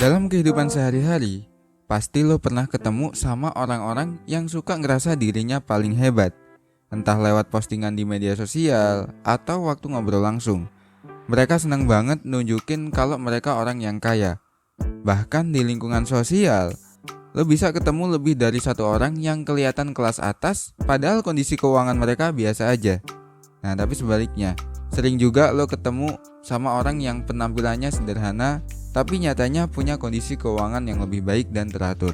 Dalam kehidupan sehari-hari, pasti lo pernah ketemu sama orang-orang yang suka ngerasa dirinya paling hebat. Entah lewat postingan di media sosial atau waktu ngobrol langsung. Mereka senang banget nunjukin kalau mereka orang yang kaya. Bahkan di lingkungan sosial, lo bisa ketemu lebih dari satu orang yang kelihatan kelas atas, padahal kondisi keuangan mereka biasa aja. Nah, tapi sebaliknya, sering juga lo ketemu sama orang yang penampilannya sederhana, tapi nyatanya punya kondisi keuangan yang lebih baik dan teratur.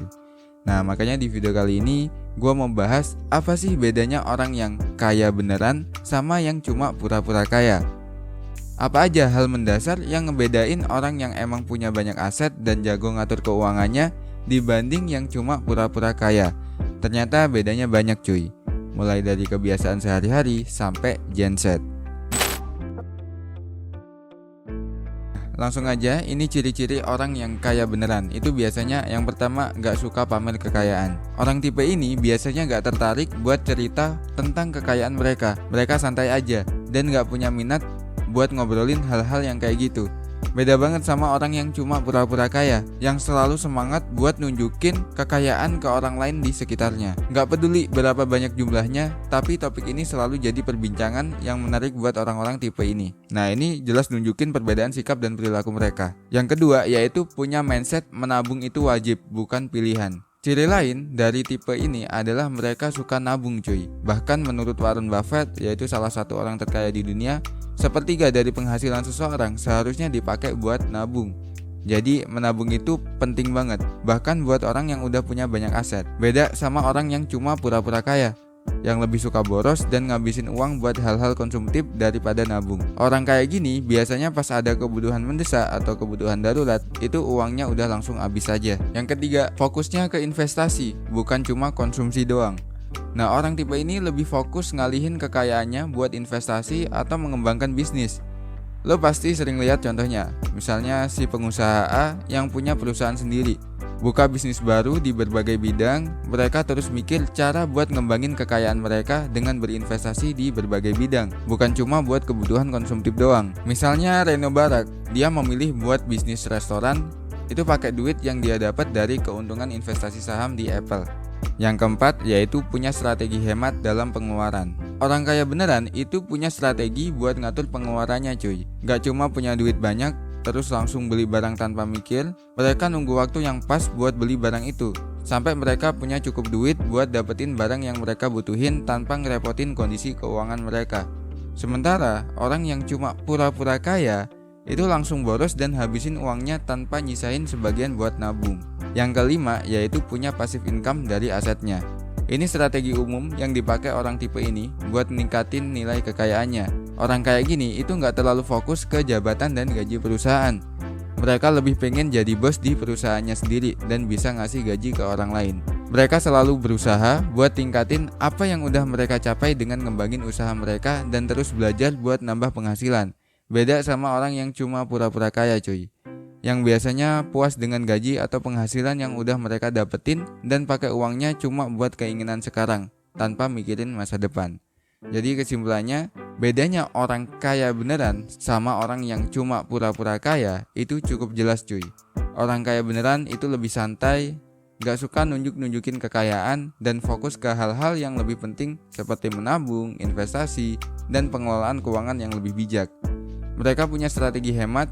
Nah, makanya di video kali ini gue mau bahas apa sih bedanya orang yang kaya beneran sama yang cuma pura-pura kaya. Apa aja hal mendasar yang ngebedain orang yang emang punya banyak aset dan jago ngatur keuangannya dibanding yang cuma pura-pura kaya. Ternyata bedanya banyak cuy. Mulai dari kebiasaan sehari-hari sampai genset. Langsung aja, ini ciri-ciri orang yang kaya beneran. Itu biasanya yang pertama gak suka pamer kekayaan. Orang tipe ini biasanya gak tertarik buat cerita tentang kekayaan mereka. Mereka santai aja dan gak punya minat buat ngobrolin hal-hal yang kayak gitu. Beda banget sama orang yang cuma pura-pura kaya, yang selalu semangat buat nunjukin kekayaan ke orang lain di sekitarnya. Gak peduli berapa banyak jumlahnya, tapi topik ini selalu jadi perbincangan yang menarik buat orang-orang tipe ini. Nah, ini jelas nunjukin perbedaan sikap dan perilaku mereka. Yang kedua, yaitu punya mindset menabung itu wajib, bukan pilihan. Ciri lain dari tipe ini adalah mereka suka nabung cuy. Bahkan menurut Warren Buffett, yaitu salah satu orang terkaya di dunia, sepertiga dari penghasilan seseorang seharusnya dipakai buat nabung. Jadi menabung itu penting banget, bahkan buat orang yang udah punya banyak aset. Beda sama orang yang cuma pura-pura kaya, yang lebih suka boros dan ngabisin uang buat hal-hal konsumtif daripada nabung. Orang kayak gini biasanya pas ada kebutuhan mendesak atau kebutuhan darurat, itu uangnya udah langsung habis saja. Yang ketiga, fokusnya ke investasi, bukan cuma konsumsi doang. Nah, orang tipe ini lebih fokus ngalihin kekayaannya buat investasi atau mengembangkan bisnis. Lo pasti sering lihat contohnya, misalnya si pengusaha A yang punya perusahaan sendiri, buka bisnis baru di berbagai bidang. Mereka terus mikir cara buat ngembangin kekayaan mereka dengan berinvestasi di berbagai bidang, bukan cuma buat kebutuhan konsumtif doang. Misalnya Reno Barak, dia memilih buat bisnis restoran, itu pakai duit yang dia dapat dari keuntungan investasi saham di Apple. Yang keempat, yaitu punya strategi hemat dalam pengeluaran. Orang kaya beneran itu punya strategi buat ngatur pengeluarannya cuy. Gak cuma punya duit banyak terus langsung beli barang tanpa mikir. Mereka nunggu waktu yang pas buat beli barang itu, sampai mereka punya cukup duit buat dapetin barang yang mereka butuhin tanpa ngerepotin kondisi keuangan mereka. Sementara orang yang cuma pura-pura kaya itu langsung boros dan habisin uangnya tanpa nyisain sebagian buat nabung. Yang kelima, yaitu punya passive income dari asetnya. Ini strategi umum yang dipakai orang tipe ini buat meningkatin nilai kekayaannya. Orang kayak gini itu gak terlalu fokus ke jabatan dan gaji perusahaan. Mereka lebih pengen jadi bos di perusahaannya sendiri dan bisa ngasih gaji ke orang lain. Mereka selalu berusaha buat tingkatin apa yang udah mereka capai dengan ngembangin usaha mereka dan terus belajar buat nambah penghasilan. Beda sama orang yang cuma pura-pura kaya cuy, yang biasanya puas dengan gaji atau penghasilan yang udah mereka dapetin dan pakai uangnya cuma buat keinginan sekarang tanpa mikirin masa depan. Jadi kesimpulannya, bedanya orang kaya beneran sama orang yang cuma pura-pura kaya itu cukup jelas cuy. Orang kaya beneran itu lebih santai, gak suka nunjukin kekayaan dan fokus ke hal-hal yang lebih penting seperti menabung, investasi, dan pengelolaan keuangan yang lebih bijak. Mereka punya strategi hemat,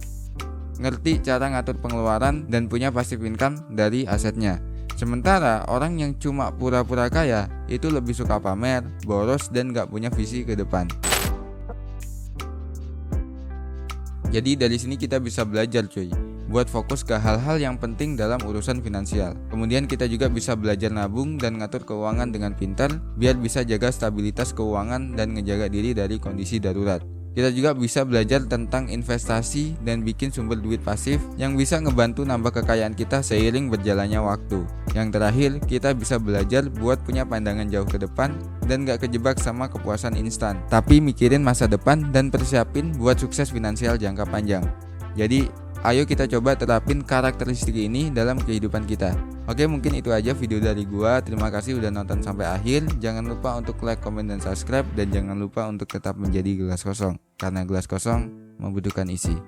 ngerti cara ngatur pengeluaran, dan punya passive income dari asetnya. Sementara orang yang cuma pura-pura kaya itu lebih suka pamer, boros, dan gak punya visi ke depan. Jadi dari sini kita bisa belajar cuy, buat fokus ke hal-hal yang penting dalam urusan finansial. Kemudian kita juga bisa belajar nabung dan ngatur keuangan dengan pintar, biar bisa jaga stabilitas keuangan dan ngejaga diri dari kondisi darurat. Kita juga bisa belajar tentang investasi dan bikin sumber duit pasif yang bisa ngebantu nambah kekayaan kita seiring berjalannya waktu. Yang terakhir, kita bisa belajar buat punya pandangan jauh ke depan dan gak kejebak sama kepuasan instan, tapi mikirin masa depan dan persiapin buat sukses finansial jangka panjang. Jadi, ayo kita coba terapin karakteristik ini dalam kehidupan kita. Oke, mungkin itu aja video dari gua. Terima kasih udah nonton sampai akhir. Jangan lupa untuk like, komen, dan subscribe. Dan jangan lupa untuk tetap menjadi gelas kosong, karena gelas kosong membutuhkan isi.